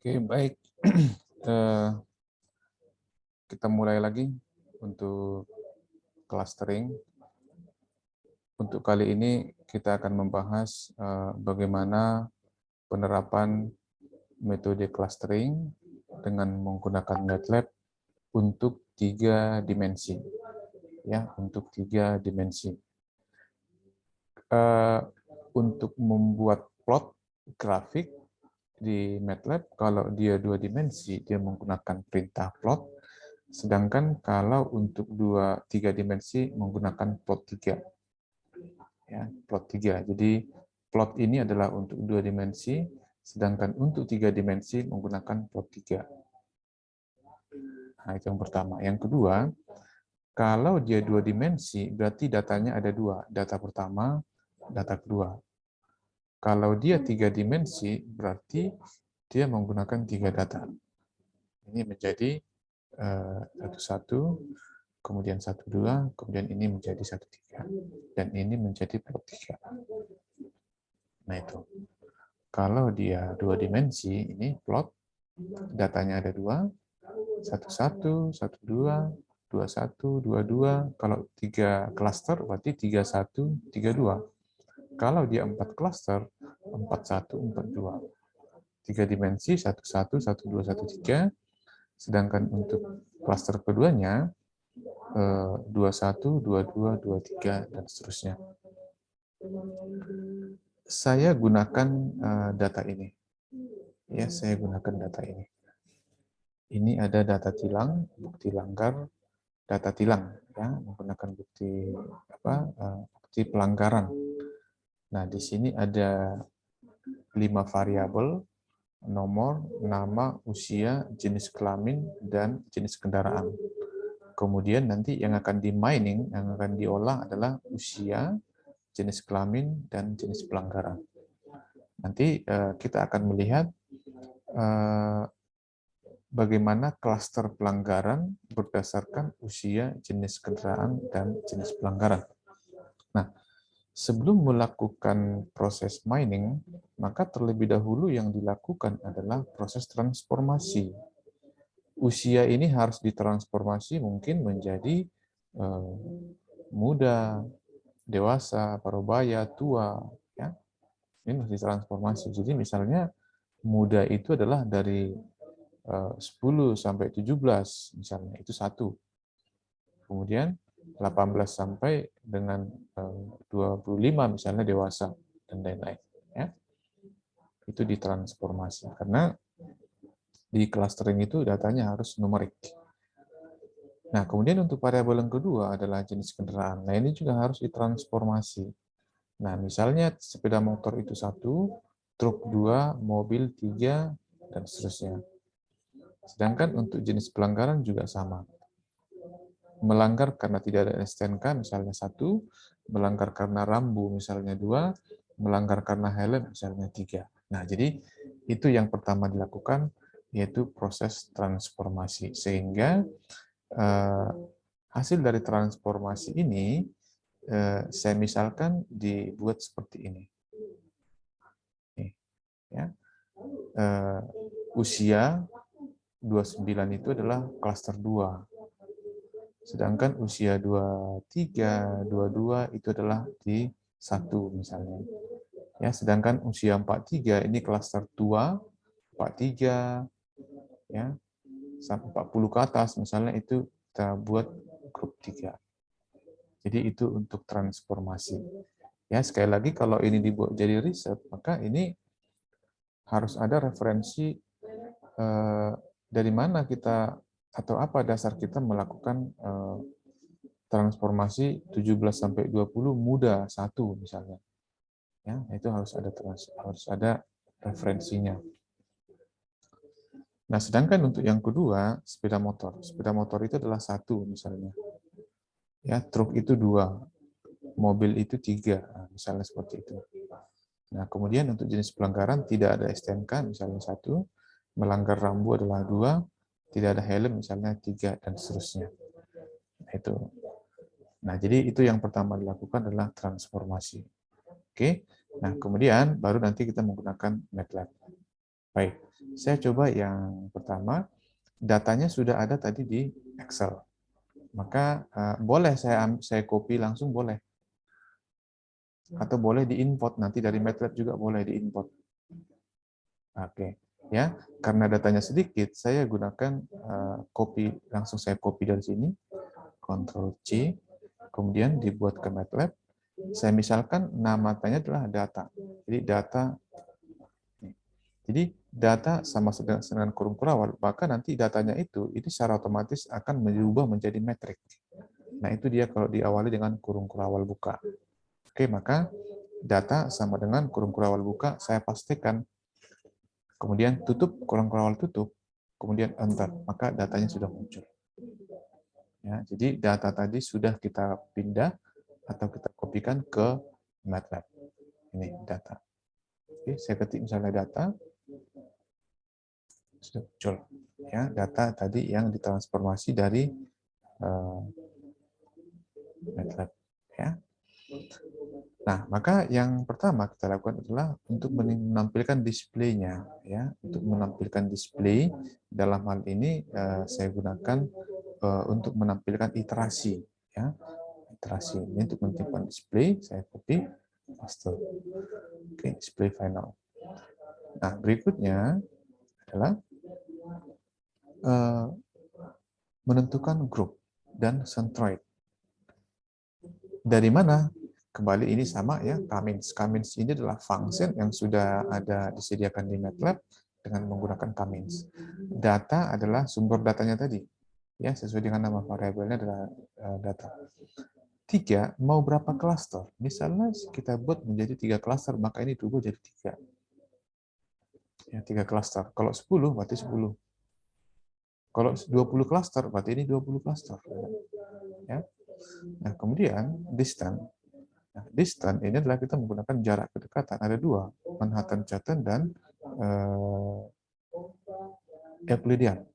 Oke, baik. Eh, Kita mulai lagi untuk clustering. Untuk kali ini kita akan membahas bagaimana penerapan metode clustering dengan menggunakan MATLAB untuk 3 dimensi. Ya, untuk 3 dimensi. Untuk membuat plot grafik di MATLAB, kalau dia 2 dimensi, dia menggunakan perintah plot. Sedangkan kalau untuk 3 dimensi menggunakan plot 3. Ya, plot 3. Jadi plot ini adalah untuk 2 dimensi, sedangkan untuk 3 dimensi menggunakan plot 3. Nah, itu yang pertama. Yang kedua, kalau dia 2 dimensi, berarti datanya ada 2. Data pertama, data kedua. Kalau dia 3 dimensi, berarti dia menggunakan 3 data. Ini menjadi 1, kemudian 1,2, kemudian ini menjadi 1,3, dan ini menjadi plot 3. Nah itu. Kalau dia 2 dimensi, ini plot, datanya ada 2, 1,1, 1,2, 2,1, 2,2. Kalau 3 cluster, berarti 3,1, 3,2. Kalau dia 4 cluster, 4,1, 4,2. 3 dimensi, 1,1, 1,2, 1,3. Sedangkan untuk cluster keduanya, 21, 22, 23, dan seterusnya. Saya gunakan data ini. Ya, saya gunakan data ini. Ini ada data tilang, bukti langgar, data tilang, ya, menggunakan bukti bukti pelanggaran. Nah, di sini ada 5 variabel: nomor, nama, usia, jenis kelamin, dan jenis kendaraan. Kemudian nanti yang akan di mining, yang akan diolah adalah usia, jenis kelamin, dan jenis pelanggaran. Nanti kita akan melihat bagaimana klaster pelanggaran berdasarkan usia, jenis kendaraan, dan jenis pelanggaran. Nah, sebelum melakukan proses mining, maka terlebih dahulu yang dilakukan adalah proses transformasi. Usia ini harus ditransformasi mungkin menjadi muda, dewasa, parubaya, tua, ya. Ini harus ditransformasi. Jadi misalnya muda itu adalah dari 10 sampai 17 misalnya, itu 1. Kemudian 18 sampai dengan 25 misalnya dewasa, dan lain-lain, ya. Itu ditransformasi karena di clustering itu datanya harus numerik. Nah, kemudian untuk variabel yang kedua adalah jenis kendaraan. Nah, ini juga harus ditransformasi. Nah, misalnya sepeda motor itu 1, truk 2, mobil 3, dan seterusnya. Sedangkan untuk jenis pelanggaran juga sama. Melanggar karena tidak ada STNK misalnya 1, melanggar karena rambu misalnya 2, melanggar karena helm misalnya 3. Nah, jadi itu yang pertama dilakukan, yaitu proses transformasi. Sehingga hasil dari transformasi ini, saya misalkan dibuat seperti ini. Ya. Usia 29 itu adalah klaster 2. Sedangkan usia 23, 22 itu adalah di 1 misalnya. Ya, sedangkan usia 43 ini klaster tua, 43, ya, sampai 40 ke atas misalnya, itu kita buat grup 3. Jadi itu untuk transformasi. Ya, sekali lagi kalau ini dibuat jadi riset, maka ini harus ada referensi dari mana kita atau apa dasar kita melakukan transformasi 17 sampai 20 muda 1 misalnya. Ya, itu harus ada referensinya. Nah, sedangkan untuk yang kedua, sepeda motor. Sepeda motor itu adalah 1 misalnya. Ya, truk itu 2, mobil itu 3, misalnya seperti itu. Nah, kemudian untuk jenis pelanggaran tidak ada STNK misalnya 1, melanggar rambu adalah 2, tidak ada helm misalnya 3, dan seterusnya. Nah, itu. Nah, jadi itu yang pertama dilakukan adalah transformasi. Oke. Nah, kemudian baru nanti kita menggunakan MATLAB. Baik, saya coba yang pertama. Datanya sudah ada tadi di Excel. Maka boleh saya copy langsung boleh. Atau boleh di-import nanti dari MATLAB juga boleh di-import. Oke, ya. Karena datanya sedikit, saya gunakan copy langsung saya copy dari sini. Ctrl C, kemudian dibuat ke MATLAB. Saya misalkan nama tanya adalah data. Jadi data. Jadi data sama dengan kurung kurawal, maka nanti datanya ini secara otomatis akan berubah menjadi metrik. Nah, itu dia kalau diawali dengan kurung kurawal buka. Oke, maka data sama dengan kurung kurawal buka, saya pastikan. Kemudian tutup, kurung kurawal tutup, kemudian enter, maka datanya sudah muncul. Ya, jadi data tadi sudah kita pindah atau kita kopikan ke MATLAB. Ini data. Oke, saya ketik misalnya data, sudah muncul. Ya, data tadi yang ditransformasi dari MATLAB. Ya. Nah, maka yang pertama kita lakukan adalah untuk menampilkan display-nya. Ya, untuk menampilkan display, dalam hal ini saya gunakan untuk menampilkan iterasi. Ya, iterasi ini untuk menampilkan display, saya copy, paste. Oke, display final. Nah, berikutnya adalah menentukan grup dan centroid. Dari mana? Kembali ini sama ya, Kamins. Kamins ini adalah function yang sudah ada disediakan di MATLAB dengan menggunakan Kamins. Data adalah sumber datanya tadi. Ya, sesuai dengan nama variabelnya adalah data. 3, mau berapa klaster? Misalnya kita buat menjadi 3 klaster, maka ini diubah jadi 3. Ya, 3 klaster. Kalau 10, berarti 10. Kalau 20 klaster, berarti ini 20 klaster. Ya. Nah, kemudian distance. Nah, distance ini adalah kita menggunakan jarak kedekatan. Ada 2, Manhattan Chatham dan Euclidean.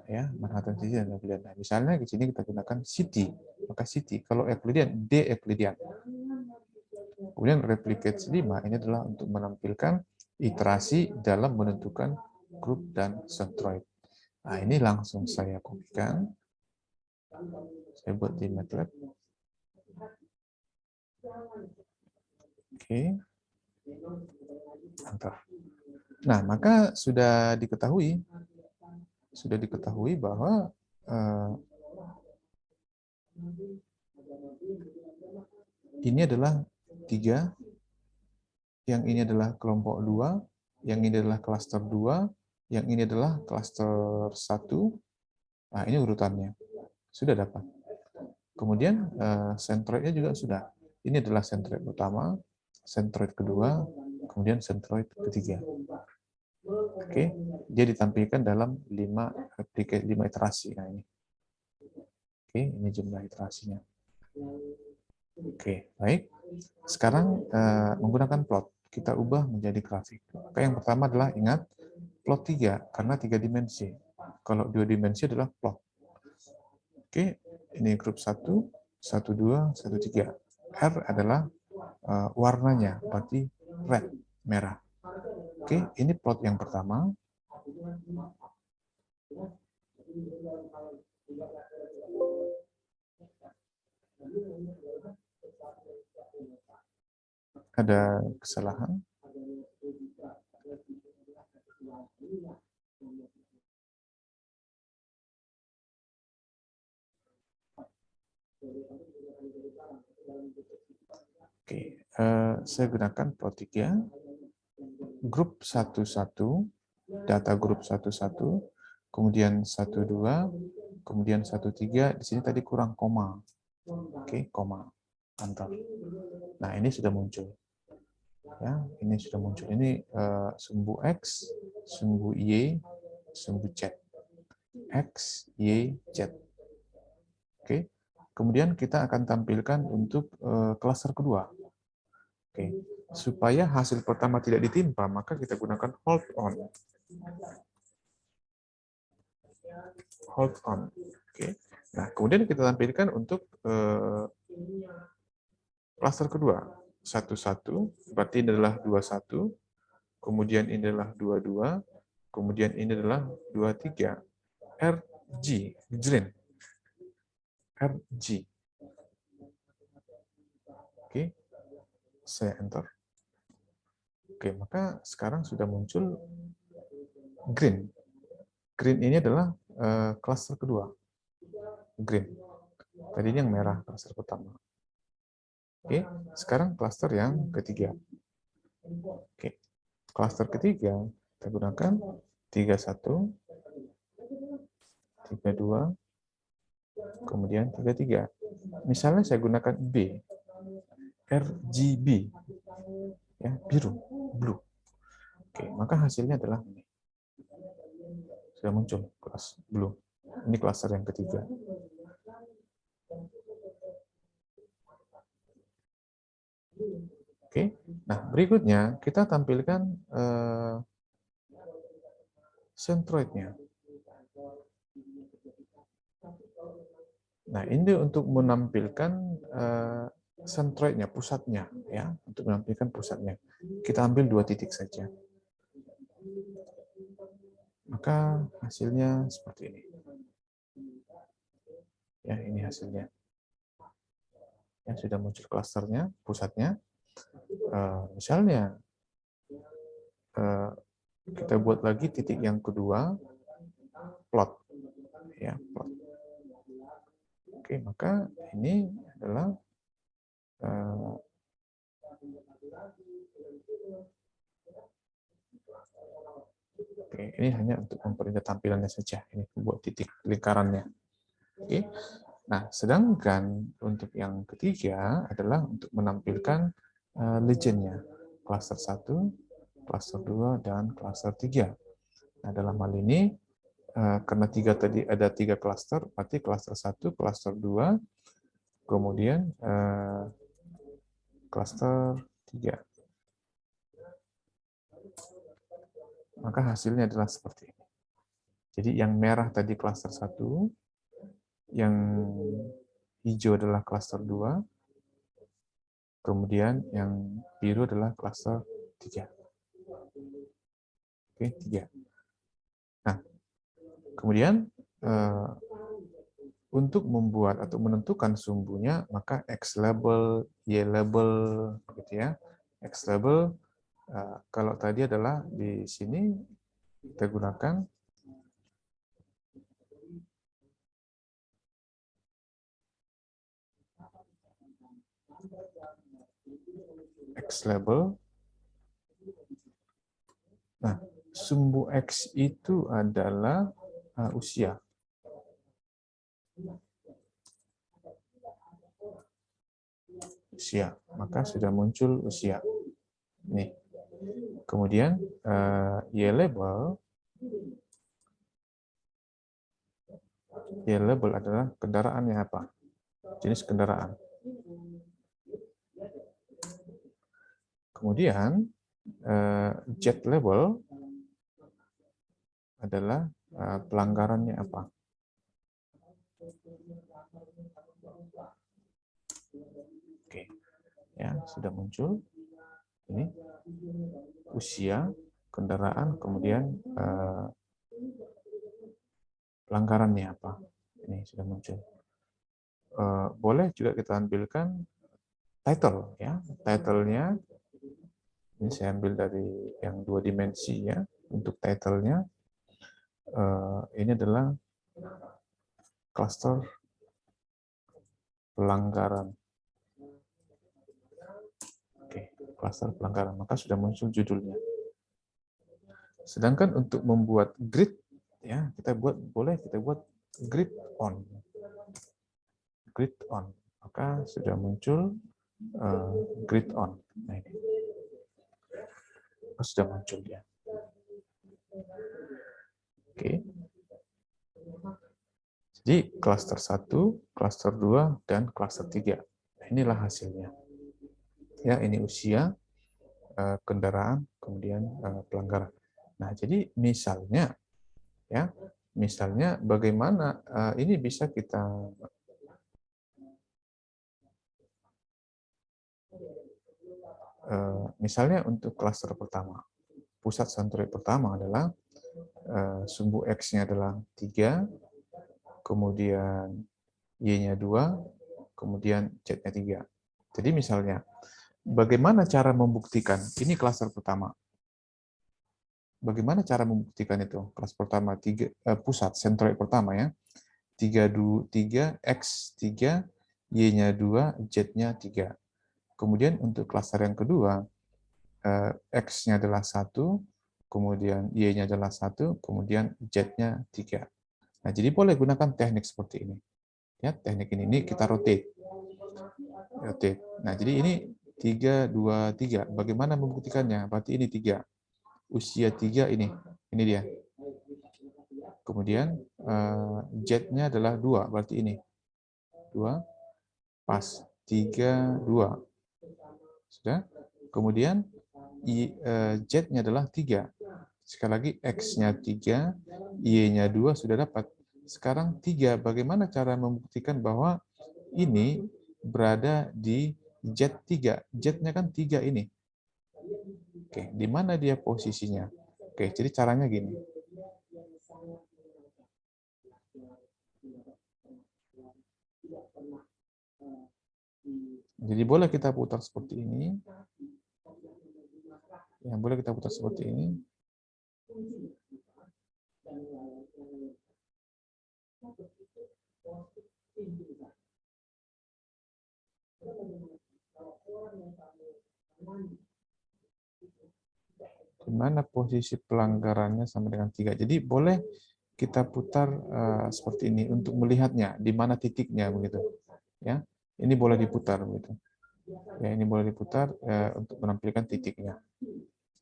Ya, Manhattan City dan Euclidean. Nah, misalnya di sini kita gunakan city, maka city. Kalau Euclidean, D Euclidean. Kemudian replicate 5 ini adalah untuk menampilkan iterasi dalam menentukan grup dan centroid. Nah, ini langsung saya kopikan. Saya buat di MATLAB. Oke. Enter. Nah, maka sudah diketahui bahwa ini adalah 3, yang ini adalah kelompok 2, yang ini adalah klaster 2, yang ini adalah klaster 1. Nah, ini urutannya. Sudah dapat. Kemudian centroidnya juga sudah. Ini adalah centroid utama, centroid kedua, kemudian centroid ketiga. Oke, dia ditampilkan dalam 5 iterasi. Nah, ini. Oke, ini jumlah iterasinya. Oke, baik. Sekarang menggunakan plot, kita ubah menjadi grafik. Maka yang pertama adalah ingat plot 3, karena 3 dimensi. Kalau 2 dimensi adalah plot. Oke, ini grup 1, 1, 2, 1, 3. R adalah warnanya, berarti red, merah. Oke, ini plot yang pertama. Ada kesalahan. Oke, saya gunakan plot 3. Grup 1, 1, data grup 1, 1, kemudian 1, 2, kemudian 1, 3, di sini tadi kurang koma. Oke, koma. Enter. Nah, ini sudah muncul. Ya, ini sudah muncul. Ini sumbu X, sumbu Y, sumbu Z. X, Y, Z. Oke. Kemudian kita akan tampilkan untuk klaster kedua. Oke. Supaya hasil pertama tidak ditimpa, maka kita gunakan hold on. Hold on. Oke. Nah, kemudian kita tampilkan untuk klaster kedua. 1, 1, berarti ini adalah 2, 1. Kemudian ini adalah 2, 2. kemudian ini adalah 23, RG, Green, RG. Oke, saya enter. Oke, maka sekarang sudah muncul Green. Green ini adalah klaster kedua. Green. Tadi ini yang merah, klaster pertama. Oke, sekarang klaster yang ketiga. Oke, klaster ketiga kita gunakan 31, 32, kemudian 33. Misalnya saya gunakan B, RGB, ya, biru, blue. Oke, maka hasilnya adalah ini. Sudah muncul kelas blue. Ini klaster yang ketiga. Oke, nah berikutnya kita tampilkan centroidnya. Nah ini untuk menampilkan centroidnya, pusatnya, ya, untuk menampilkan pusatnya. Kita ambil 2 titik saja. Maka hasilnya seperti ini. Ya, ini hasilnya. Ya, sudah muncul klasternya, pusatnya. Misalnya kita buat lagi titik yang kedua, plot, ya, plot. Oke, maka ini adalah oke, ini hanya untuk memperlihat tampilannya saja. Ini buat titik lingkarannya. Oke. Nah, sedangkan untuk yang ketiga adalah untuk menampilkan legendnya, klaster 1, klaster 2, dan klaster 3. Nah, dalam hal ini, karena tadi ada 3 klaster, berarti klaster 1, klaster 2, kemudian klaster 3. Maka hasilnya adalah seperti ini. Jadi yang merah tadi klaster 1, yang hijau adalah klaster 2, kemudian yang biru adalah klaster 3. Oke, 3. Nah, kemudian untuk membuat atau menentukan sumbunya, maka X label, Y label, gitu ya. X label, kalau tadi adalah di sini kita gunakan X label. Nah, sumbu X itu adalah usia. Usia, maka sudah muncul usia. Nih. Kemudian Y label adalah kendaraannya apa? Jenis kendaraan. Kemudian Z label adalah pelanggarannya apa? Oke, ya sudah muncul. Ini usia, kendaraan, kemudian pelanggarannya apa? Ini sudah muncul. Boleh juga kita ambilkan title, ya. Title-nya ini saya ambil dari yang 2 dimensi, ya. Untuk title-nya ini adalah cluster pelanggaran. Oke, cluster pelanggaran. Maka sudah muncul judulnya. Sedangkan untuk membuat grid, ya, boleh kita buat grid on. Grid on. Maka sudah muncul grid on. Nah, ini. Sudah muncul, ya. Oke. Jadi klaster 1, klaster 2, dan klaster 3. Nah, inilah hasilnya. Ya, ini usia, kendaraan, kemudian pelanggaran. Nah, jadi misalnya, ya, misalnya bagaimana ini bisa kita misalnya untuk klaster pertama, pusat centroid pertama adalah sumbu X-nya adalah 3, kemudian Y-nya 2, kemudian Z-nya 3. Jadi misalnya, bagaimana cara membuktikan? Ini klaster pertama. Bagaimana cara membuktikan itu? Kelas pertama, pusat, sentroid pertama ya. 3, X 3, Y-nya 2, Z-nya 3. Kemudian untuk klaster yang kedua, X-nya adalah 1, kemudian Y-nya adalah 1, kemudian Z-nya 3. Nah, jadi boleh gunakan teknik seperti ini. Ya, teknik ini kita rotate. Nah, jadi ini 3, 2, 3. Bagaimana membuktikannya? Berarti ini 3. Usia 3 ini dia. Kemudian Z-nya adalah 2, berarti ini. 2, pas. 3, 2. Sudah? Kemudian Z-nya adalah 3. Sekali lagi, X-nya 3, Y-nya 2 sudah dapat. Sekarang 3, bagaimana cara membuktikan bahwa ini berada di Z3? Z-nya kan 3 ini. Oke, di mana dia posisinya? Oke, jadi caranya gini. Jadi boleh kita putar seperti ini. Ya, boleh kita putar seperti ini. Di mana posisi pelanggarannya sama dengan 3. Jadi boleh kita putar seperti ini untuk melihatnya di mana titiknya begitu. Ya, ini boleh diputar begitu. Ya, ini boleh diputar untuk menampilkan titiknya.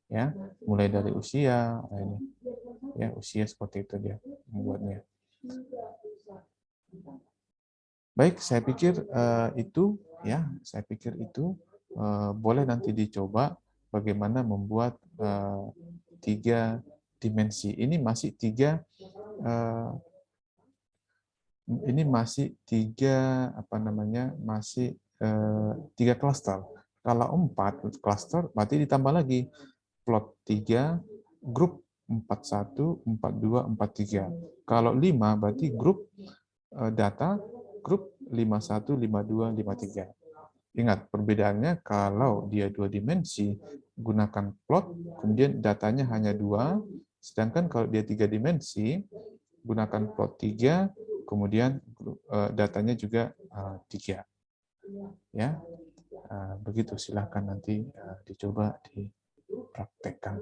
Ya, mulai dari usia, ini. Ya, usia seperti itu dia membuatnya. Baik, saya pikir itu ya, saya pikir itu boleh nanti dicoba bagaimana membuat 3 dimensi. Ini masih 3 apa namanya? Masih 3 klaster. Kalau 4 klaster berarti ditambah lagi plot 3, grup 41, 42, 43. Kalau 5 berarti grup data grup 51, 52, 53. Ingat, perbedaannya kalau dia 2 dimensi, gunakan plot, kemudian datanya hanya 2, sedangkan kalau dia 3 dimensi, gunakan plot 3, kemudian datanya juga 3. Ya, begitu. Silahkan nanti dicoba dipraktekkan.